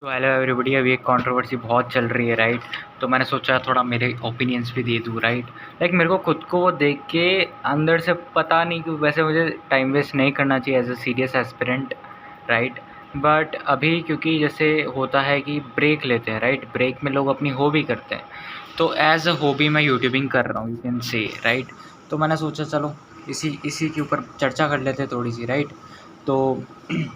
तो hello everybody, अभी एक कंट्रोवर्सी बहुत चल रही है, राइट। तो मैंने सोचा थोड़ा मेरे ओपिनियंस भी दे दूँ, राइट। लाइक मेरे को खुद को वो देख के अंदर से पता नहीं कि वैसे मुझे टाइम वेस्ट नहीं करना चाहिए as a serious aspirant, right. But अभी क्योंकि जैसे होता है कि ब्रेक लेते हैं, राइट, ब्रेक में लोग अपनी हॉबी करते हैं। तो एज अ हॉबी मैं यूट्यूबिंग कर रहा हूँ, यू कैन से, राइट। तो मैंने सोचा चलो इसी इसी के ऊपर चर्चा कर लेते हैं थोड़ी सी, राइट। तो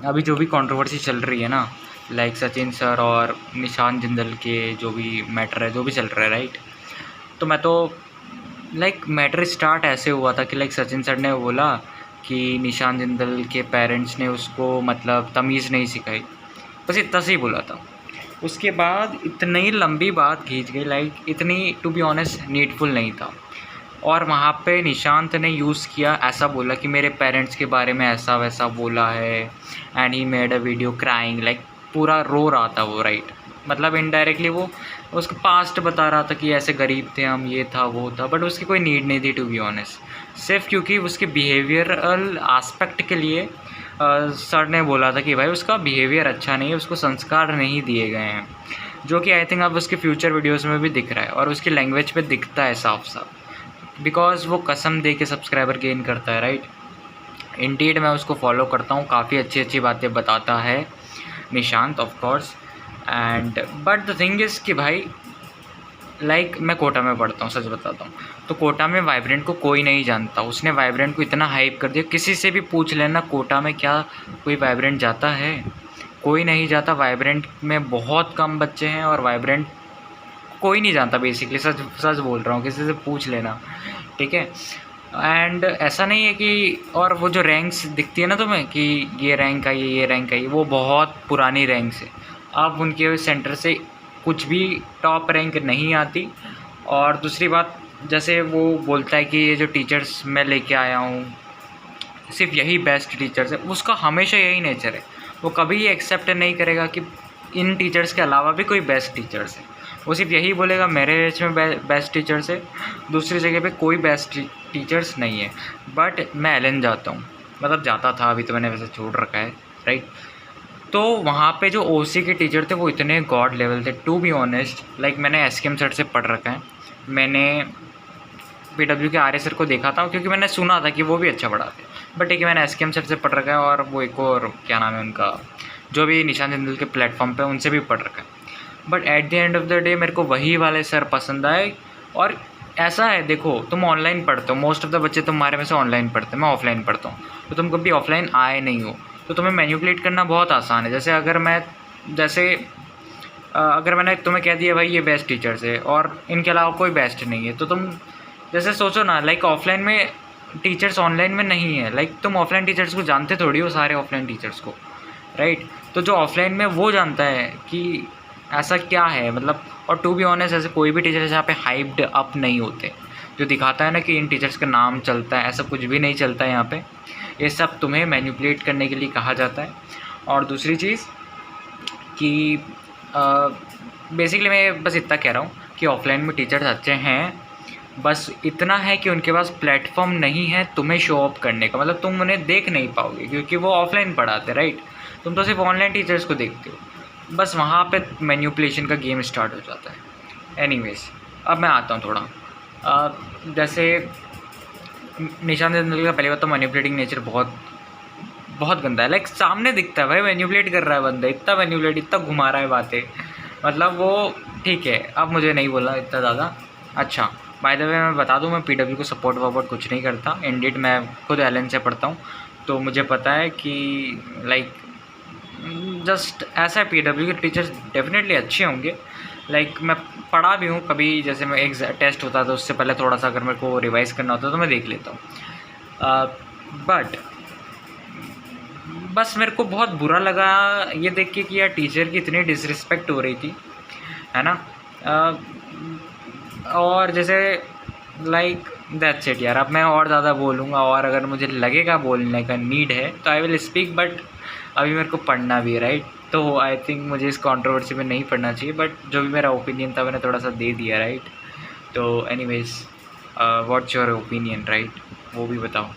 अभी जो भी कंट्रोवर्सी चल रही है ना, लाइक सचिन सर और निशान जिंदल के जो भी मैटर है, जो भी चल रहा है, राइट। तो मैं तो लाइक मैटर स्टार्ट ऐसे हुआ था कि लाइक सचिन सर ने बोला कि निशान जिंदल के पेरेंट्स ने उसको मतलब तमीज़ नहीं सिखाई, बस इतना से ही बोला था। उसके बाद इतनी लंबी बात खींच गई, लाइक इतनी टू बी ऑनेस्ट नीडफुल नहीं था। और वहाँ पे निशांत ने यूज़ किया, ऐसा बोला कि मेरे पेरेंट्स के बारे में ऐसा वैसा बोला है, and he made a video crying, like पूरा रो रहा था वो, राइट। मतलब इनडायरेक्टली वो उसका पास्ट बता रहा था कि ऐसे गरीब थे हम, ये था वो था, बट उसकी कोई नीड नहीं थी टू बी ऑनेस्ट। सिर्फ क्योंकि उसके बिहेवियरल एस्पेक्ट के लिए सर ने बोला था कि भाई उसका बिहेवियर अच्छा नहीं है, उसको संस्कार नहीं दिए गए हैं, जो कि आई थिंक अब उसके फ्यूचर वीडियोज़ में भी दिख रहा है और उसकी लैंग्वेज पे दिखता है साफ साफ, बिकॉज़ वो कसम दे के सब्सक्राइबर गेन करता है, राइट। इंडीड मैं उसको फॉलो करता हूँ, काफ़ी अच्छी अच्छी बातें बताता है Nishant, of course. And but the thing is कि भाई लाइक मैं कोटा में पढ़ता हूँ, सच बताता हूँ, तो कोटा में वाइब्रेंट को कोई नहीं जानता। उसने वाइब्रेंट को इतना हाइप कर दिया, किसी से भी पूछ लेना कोटा में क्या कोई वाइब्रेंट जाता है, कोई नहीं जाता। वाइब्रेंट में बहुत कम बच्चे हैं और वाइब्रेंट कोई नहीं जानता बेसिकली, सच सच बोल रहा हूँ, किसी से पूछ लेना, ठीक है। एंड ऐसा नहीं है कि, और वो जो रैंक्स दिखती है ना तुम्हें कि ये रैंक आई, ये रैंक आई, वो बहुत पुरानी रैंक्स है। अब उनके सेंटर से कुछ भी टॉप रैंक नहीं आती। और दूसरी बात, जैसे वो बोलता है कि ये जो टीचर्स मैं लेके आया हूँ सिर्फ यही बेस्ट टीचर्स है, उसका हमेशा यही नेचर है। वो कभी ये एक्सेप्ट नहीं करेगा कि इन टीचर्स के अलावा भी कोई बेस्ट टीचर्स है। वो सिर्फ यही बोलेगा मेरे एज में बेस्ट टीचर्स है, दूसरी जगह पे कोई बेस्ट टीचर्स नहीं है। बट मैं एलन जाता हूँ, मतलब जाता था, अभी तो मैंने वैसे छोड़ रखा है, राइट। तो वहाँ पे जो ओसी के टीचर थे वो इतने गॉड लेवल थे, टू बी ऑनेस्ट। लाइक मैंने एसकेएम सर से पढ़ रखा है, मैंने पीडब्ल्यू के आर्य सर को देखा था क्योंकि मैंने सुना था कि वो भी अच्छा पढ़ाते। बट ठीक है, मैंने एसकेएम सर से पढ़ रखा है, और वो एक और क्या नाम है उनका, जो भी निशान जिंदल के प्लेटफॉर्म पे, उनसे भी पढ़ रखा है। But at the end of the day मेरे को वही वाले सर पसंद आए। और ऐसा है, देखो तुम ऑनलाइन पढ़ते हो, मोस्ट ऑफ द बच्चे तुम्हारे में से ऑनलाइन पढ़ते हैं, मैं ऑफलाइन पढ़ता हूँ, तो तुम कभी ऑफलाइन आए नहीं हो, तो तुम्हें मैन्युपुलेट करना बहुत आसान है। जैसे अगर मैंने तुम्हें कह दिया भाई ये बेस्ट टीचर्स है और इनके अलावा कोई बेस्ट नहीं है, तो तुम जैसे सोचो ना, लाइक ऑफलाइन में टीचर्स ऑनलाइन में नहीं है, लाइक तुम ऑफलाइन टीचर्स को जानते थोड़ी हो, सारे ऑफलाइन टीचर्स को, राइट। तो जो ऑफलाइन में वो जानता है कि ऐसा क्या है, मतलब। और टू बी ऑनेस्ट, ऐसे कोई भी टीचर यहाँ पे हाइप्ड अप नहीं होते, जो दिखाता है ना कि इन टीचर्स का नाम चलता है, ऐसा कुछ भी नहीं चलता है यहाँ पे। ये सब तुम्हें मैनिपुलेट करने के लिए कहा जाता है। और दूसरी चीज़ कि बेसिकली मैं बस इतना कह रहा हूँ कि ऑफलाइन में टीचर्स अच्छे हैं, बस इतना है कि उनके पास प्लेटफॉर्म नहीं है तुम्हें शो ऑफ करने का, मतलब तुम उन्हें देख नहीं पाओगे क्योंकि वो ऑफलाइन पढ़ाते, राइट। तुम तो सिर्फ ऑनलाइन टीचर्स को देखते हो, बस वहाँ पे मैन्युपुलेशन का गेम स्टार्ट हो जाता है। एनीवेज, अब मैं आता हूँ थोड़ा जैसे निशान जिंदल का पहले बात तो मैन्युपुलेटिंग नेचर बहुत बहुत गंदा है। लाइक सामने दिखता है भाई मैन्युपुलेट कर रहा है बंदा, इतना मैन्युपुलेट, इतना घुमा रहा है बातें, मतलब वो ठीक है। अब मुझे नहीं बोलना इतना ज़्यादा। अच्छा, बाय द वे मैं बता दूं, मैं पीडब्ल्यू को सपोर्ट वपोर्ट कुछ नहीं करता। इंडिड मैं खुद एलन से पढ़ता हूँ, तो मुझे पता है कि लाइक जस्ट ऐसा है, पीडब्ल्यू के टीचर्स डेफिनेटली अच्छे होंगे। लाइक मैं पढ़ा भी हूँ कभी, जैसे मैं एक टेस्ट होता था उससे पहले थोड़ा सा अगर मेरे को रिवाइज़ करना होता तो मैं देख लेता हूँ। बट बस मेरे को बहुत बुरा लगा ये देख के कि यार टीचर की इतनी डिसरिस्पेक्ट हो रही थी, है ना। और जैसे लाइक दैट्स इट यार। अब मैं और ज़्यादा बोलूँगा, और अगर मुझे लगेगा बोलने का नीड है तो आई विल स्पीक, बट अभी मेरे को पढ़ना भी है, राइट। तो आई थिंक मुझे इस कंट्रोवर्सी में नहीं पढ़ना चाहिए, बट जो भी मेरा ओपिनियन था मैंने थोड़ा सा दे दिया, राइट। तो anyways, what's your opinion, right, वो भी बताओ।